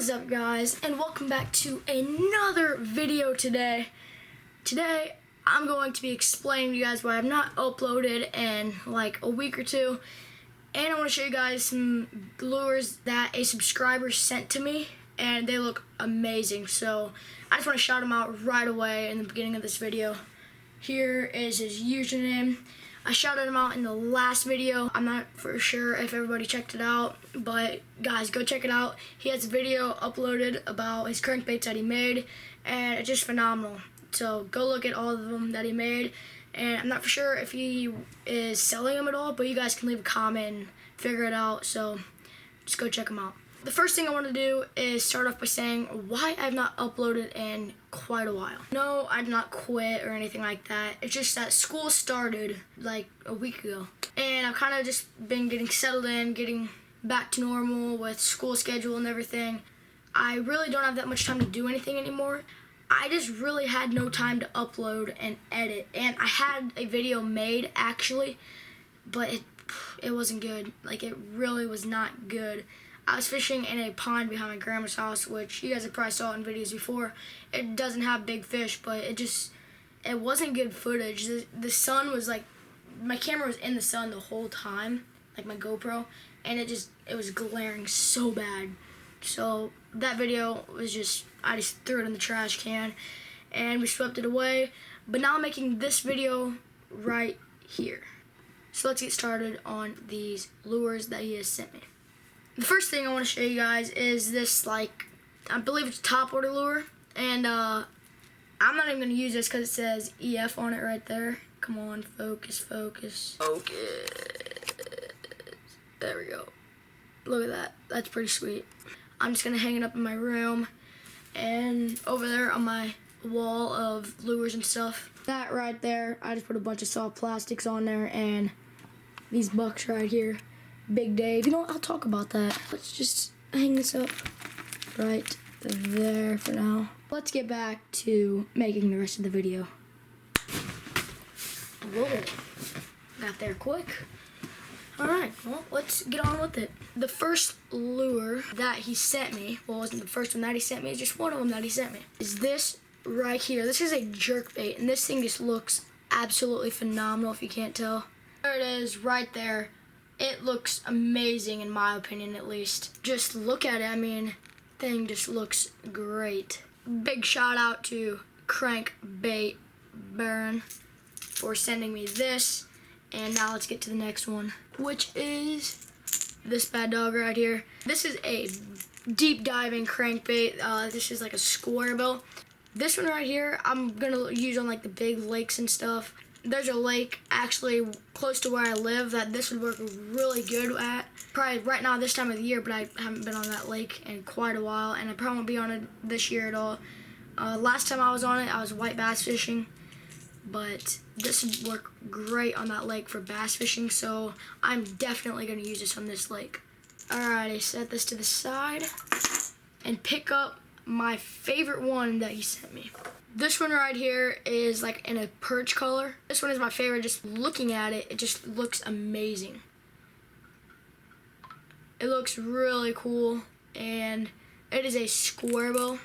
is up, guys, and welcome back to another video today. Today I'm going to be explaining to you guys why I've not uploaded in like a week or two, and I want to show you guys some lures that a subscriber sent to me, and they look amazing. So I just want to shout them out right away in the beginning of this video. Here is his username. I shouted him out in the last video. I'm not for sure if everybody checked it out, but guys, go check it out. He has a video uploaded about his crankbaits that he made, and it's just phenomenal. So go look at all of them that he made, and I'm not for sure if he is selling them at all, but you guys can leave a comment and figure it out, so just go check them out. The first thing I want to do is start off by saying why I've not uploaded in quite a while. No, I've not quit or anything like that. It's just that school started like a week ago, and I've kind of just been getting settled in, getting back to normal with school schedule and everything. I really don't have that much time to do anything anymore. I just really had no time to upload and edit, and I had a video made actually, but it wasn't good. Like, it really was not good. I was fishing in a pond behind my grandma's house, which you guys have probably saw in videos before. It doesn't have big fish, but it wasn't good footage. The sun was like, my camera was in the sun the whole time, like my GoPro, and it was glaring so bad. So that video was I just threw it in the trash can, and we swept it away. But now I'm making this video right here. So let's get started on these lures that he has sent me. The first thing I want to show you guys is this, like, I believe it's a top order lure, and I'm not even going to use this because it says EF on it right there. Come on, focus, focus, focus. There we go. Look at that. That's pretty sweet. I'm just going to hang it up in my room, and over there on my wall of lures and stuff. That right there, I just put a bunch of soft plastics on there, and these bucks right here. Big Dave. You know what? I'll talk about that. Let's just hang this up right there for now. Let's get back to making the rest of the video. Whoa. Got there quick. Alright, well, let's get on with it. The first lure that he sent me, well, it wasn't the first one that he sent me, it's just one of them that he sent me, is this right here. This is a jerkbait, and this thing just looks absolutely phenomenal if you can't tell. There it is, right there. It looks amazing, in my opinion, at least. Just look at it. I mean, thing just looks great. Big shout out to Crankbait Baron for sending me this. And now let's get to the next one, which is this bad dog right here. This is a deep diving crankbait. This is like a square bill. This one right here, I'm gonna use on like the big lakes and stuff. There's a lake actually close to where I live that this would work really good at. Probably right now this time of the year, but I haven't been on that lake in quite a while, and I probably won't be on it this year at all. Last time I was on it, I was white bass fishing, but this would work great on that lake for bass fishing, so I'm definitely going to use this on this lake. Alright, set this to the side and pick up my favorite one that he sent me. This one right here is like in a perch color. This one is my favorite. Just looking at it, it just looks amazing. It looks really cool, and it is a square bill.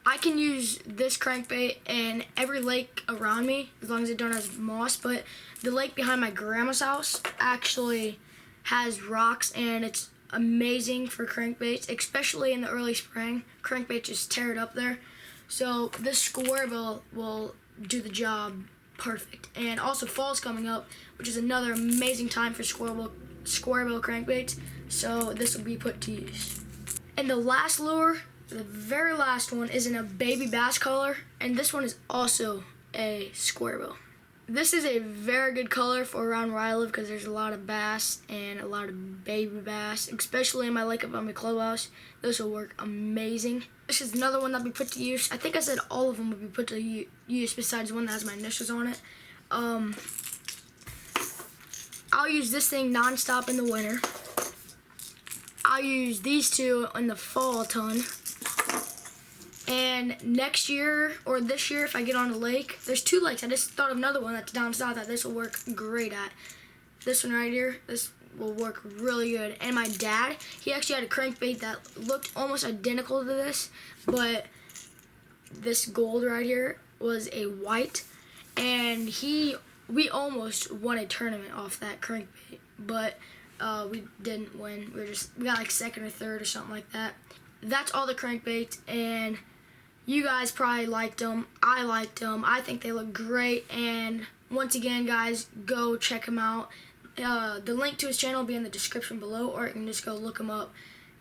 I can use this crankbait in every lake around me as long as it don't have moss, but the lake behind my grandma's house actually has rocks, and it's amazing for crankbaits, especially in the early spring. Crankbaits just tear it up there. So this square bill will do the job perfect. And also fall's coming up, which is another amazing time for square bill crankbaits. So this will be put to use. And the last lure, the very last one, is in a baby bass color, and this one is also a square bill. This is a very good color for around where I live because there's a lot of bass and a lot of baby bass, especially in my lake up on my clubhouse. This will work amazing. This is another one that'll be put to use. I think I said all of them would be put to use besides one that has my initials on it. I'll use this thing non-stop in the winter. I'll use these two in the fall a ton. And next year, or this year, if I get on a lake, there's two lakes. I just thought of another one that's down south that this will work great at. This one right here, this will work really good. And my dad, he actually had a crankbait that looked almost identical to this, but this gold right here was a white, and we almost won a tournament off that crankbait, but we didn't win. We got like second or third or something like that. That's all the crankbaits, and you guys probably liked them. I liked them. I think they look great, and once again, guys, go check him out. The link to his channel will be in the description below, or you can just go look him up.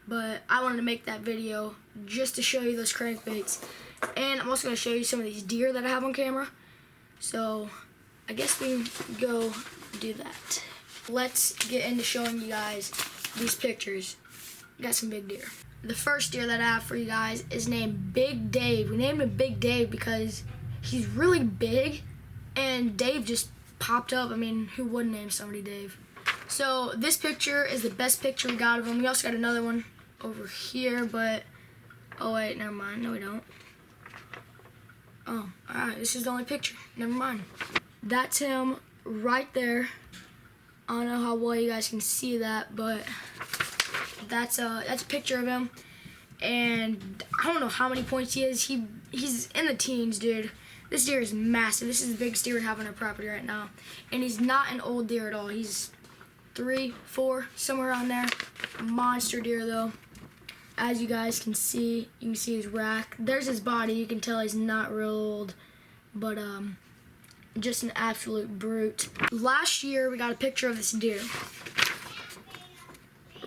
But I wanted to make that video just to show you those crankbaits. And I'm also going to show you some of these deer that I have on camera. So I guess we can go do that. Let's get into showing you guys these pictures. Got some big deer. The first deer that I have for you guys is named Big Dave. We named him Big Dave because he's really big, and Dave just popped up. I mean, who wouldn't name somebody Dave? So this picture is the best picture we got of him. We also got another one over here, but oh wait, never mind. No, we don't. Oh, alright, this is the only picture. Never mind. That's him right there. I don't know how well you guys can see that, but that's a picture of him. And I don't know how many points he is. He's in the teens, dude. This deer is massive. This is the biggest deer we have on our property right now. And he's not an old deer at all. He's 3, 4, somewhere around there. Monster deer, though. As you guys can see, you can see his rack. There's his body. You can tell he's not real old. But, just an absolute brute. Last year, we got a picture of this deer.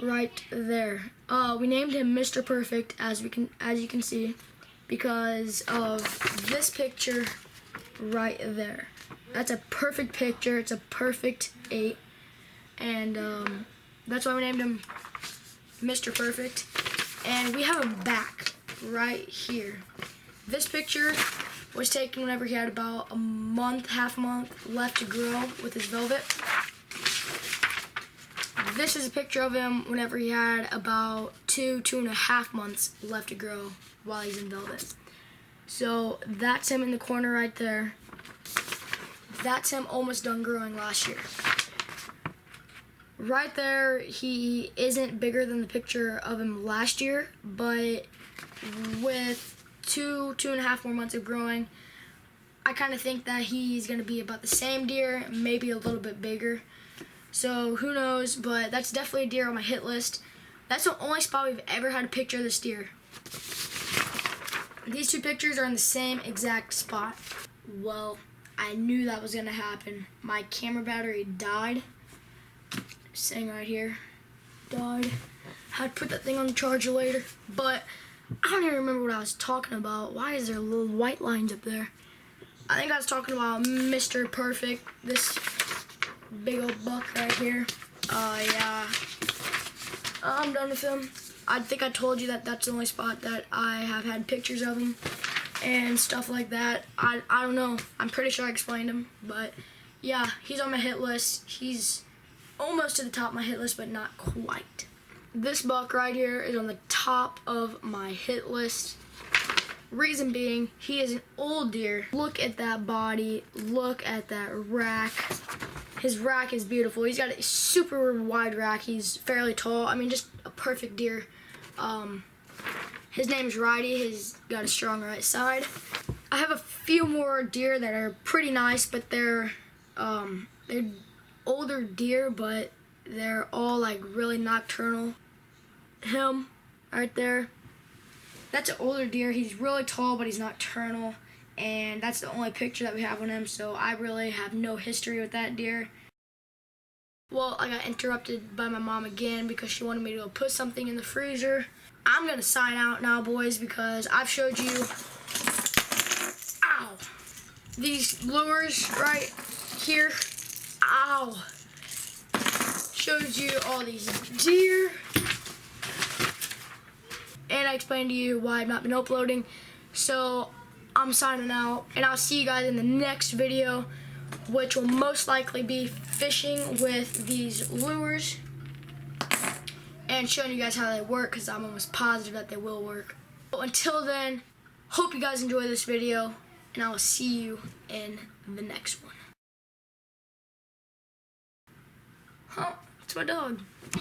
Right there. We named him Mr. Perfect, as you can see, because of this picture right there. That's a perfect picture. It's a perfect 8, and that's why we named him Mr. Perfect. And we have him back right here. This picture was taken whenever he had about a month, half a month left to grow with his velvet. This is a picture of him whenever he had about 2.5 months left to grow while he's in velvet. So that's him in the corner right there. That's him almost done growing last year. Right there, he isn't bigger than the picture of him last year, but with 2.5 more months of growing, I kind of think that he's going to be about the same deer, maybe a little bit bigger. So who knows, but that's definitely a deer on my hit list. That's the only spot we've ever had a picture of this deer. These two pictures are in the same exact spot. Well, I knew that was going to happen. My camera battery died. Sitting right here. Died. Had to put that thing on the charger later. But I don't even remember what I was talking about. Why is there little white lines up there? I think I was talking about Mr. Perfect. This big old buck right here. Yeah. I'm done with him. I think I told you that that's the only spot that I have had pictures of him and stuff like that. I don't know. I'm pretty sure I explained him. But yeah, he's on my hit list. He's almost to the top of my hit list, but not quite. This buck right here is on the top of my hit list. Reason being, he is an old deer. Look at that body. Look at that rack. His rack is beautiful. He's got a super wide rack. He's fairly tall. I mean, just a perfect deer. His name's Righty. He's got a strong right side. I have a few more deer that are pretty nice, but they're older deer, but they're all like really nocturnal. Him right there. That's an older deer. He's really tall, but he's nocturnal. And that's the only picture that we have on him, so I really have no history with that deer. Well, I got interrupted by my mom again because she wanted me to go put something in the freezer. I'm going to sign out now, boys, because I've showed you, ow, these lures right here. Ow. Showed you all these deer. And I explained to you why I've not been uploading. So I'm signing out, and I'll see you guys in the next video, which will most likely be fishing with these lures and showing you guys how they work, because I'm almost positive that they will work. So until then, hope you guys enjoy this video, and I will see you in the next one. Huh? It's my dog.